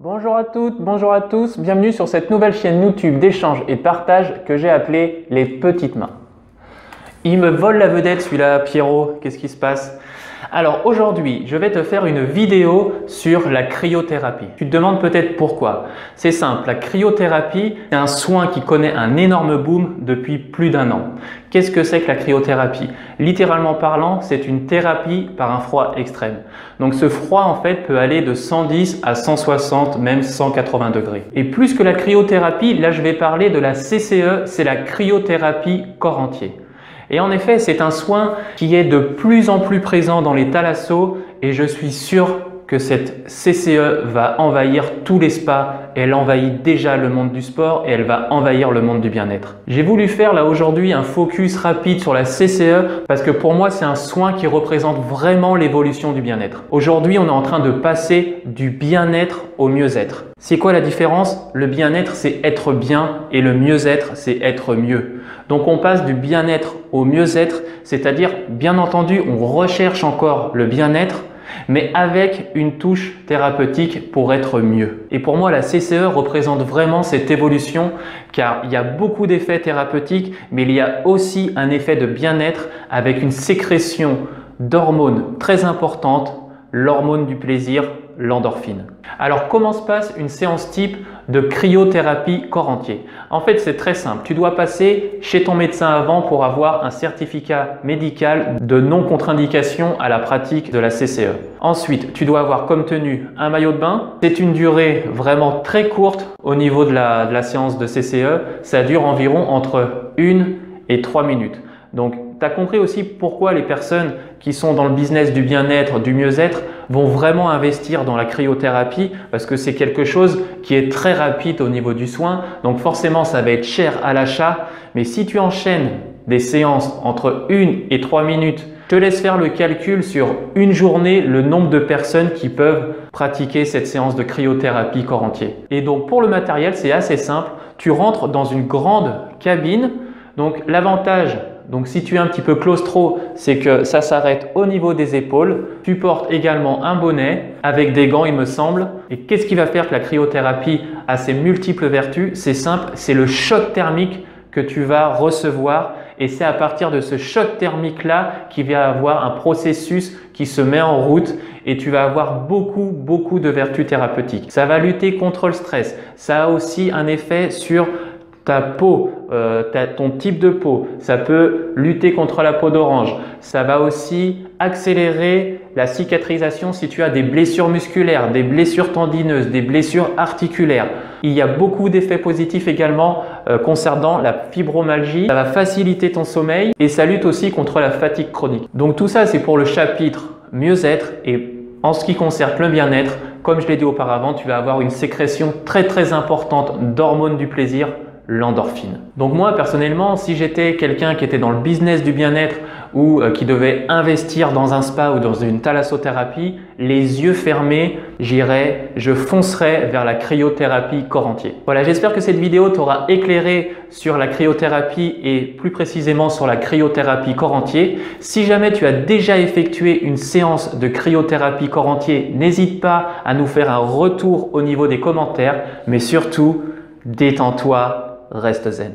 Bonjour à toutes, bonjour à tous, bienvenue sur cette nouvelle chaîne YouTube d'échange et de partage que j'ai appelée Les Petites Mains. Il me vole la vedette celui-là, Pierrot, qu'est-ce qui se passe? Alors aujourd'hui, je vais te faire une vidéo sur la cryothérapie. Tu te demandes peut-être pourquoi. C'est simple, la cryothérapie, c'est un soin qui connaît un énorme boom depuis plus d'1 an. Qu'est-ce que c'est que la cryothérapie? Littéralement parlant, c'est une thérapie par un froid extrême. Donc ce froid en fait peut aller de 110 à 160, même 180 degrés. Et plus que la cryothérapie, là je vais parler de la CCE, c'est la cryothérapie corps entier. Et en effet, c'est un soin qui est de plus en plus présent dans les thalassos et je suis sûr que cette CCE va envahir tous les spas. Elle envahit déjà le monde du sport et elle va envahir le monde du bien-être. J'ai voulu faire là aujourd'hui un focus rapide sur la CCE parce que pour moi, c'est un soin qui représente vraiment l'évolution du bien-être. Aujourd'hui, on est en train de passer du bien-être au mieux-être. C'est quoi la différence? Le bien-être, c'est être bien et le mieux-être, c'est être mieux. Donc on passe du bien-être au mieux-être, c'est-à-dire bien entendu, on recherche encore le bien-être, mais avec une touche thérapeutique pour être mieux. Et pour moi, la CCE représente vraiment cette évolution car il y a beaucoup d'effets thérapeutiques, mais il y a aussi un effet de bien-être avec une sécrétion d'hormones très importante, l'hormone du plaisir, l'endorphine. Alors comment se passe une séance type de cryothérapie corps entier? En fait, c'est très simple. Tu dois passer chez ton médecin avant pour avoir un certificat médical de non-contre-indication à la pratique de la CCE. Ensuite, tu dois avoir comme tenue un maillot de bain. C'est une durée vraiment très courte au niveau de la séance de CCE. Ça dure environ entre 1 et 3 minutes. Donc, tu as compris aussi pourquoi les personnes qui sont dans le business du bien-être, du mieux-être, vont vraiment investir dans la cryothérapie parce que c'est quelque chose qui est très rapide au niveau du soin. Donc forcément, ça va être cher à l'achat. Mais si tu enchaînes des séances entre 1 et 3 minutes, je te laisse faire le calcul sur une journée, le nombre de personnes qui peuvent pratiquer cette séance de cryothérapie corps entier. Et donc pour le matériel, c'est assez simple. Tu rentres dans une grande cabine. Donc l'avantage, donc si tu es un petit peu claustro, c'est que ça s'arrête au niveau des épaules. Tu portes également un bonnet avec des gants, il me semble. Et qu'est-ce qui va faire que la cryothérapie a ses multiples vertus? C'est simple, c'est le choc thermique que tu vas recevoir. Et c'est à partir de ce choc thermique-là qu'il va y avoir un processus qui se met en route et tu vas avoir beaucoup de vertus thérapeutiques. Ça va lutter contre le stress. Ça a aussi un effet sur ta peau, ton type de peau, ça peut lutter contre la peau d'orange. Ça va aussi accélérer la cicatrisation si tu as des blessures musculaires, des blessures tendineuses, des blessures articulaires. Il y a beaucoup d'effets positifs également concernant la fibromyalgie. Ça va faciliter ton sommeil et ça lutte aussi contre la fatigue chronique. Donc tout ça, c'est pour le chapitre mieux-être et en ce qui concerne le bien-être, comme je l'ai dit auparavant, tu vas avoir une sécrétion très importante d'hormones du plaisir, l'endorphine. Donc moi personnellement, si j'étais quelqu'un qui était dans le business du bien-être ou qui devait investir dans un spa ou dans une thalassothérapie, les yeux fermés, je foncerais vers la cryothérapie corps entier. Voilà, j'espère que cette vidéo t'aura éclairé sur la cryothérapie et plus précisément sur la cryothérapie corps entier. Si jamais tu as déjà effectué une séance de cryothérapie corps entier, n'hésite pas à nous faire un retour au niveau des commentaires, mais surtout, détends-toi, reste zen.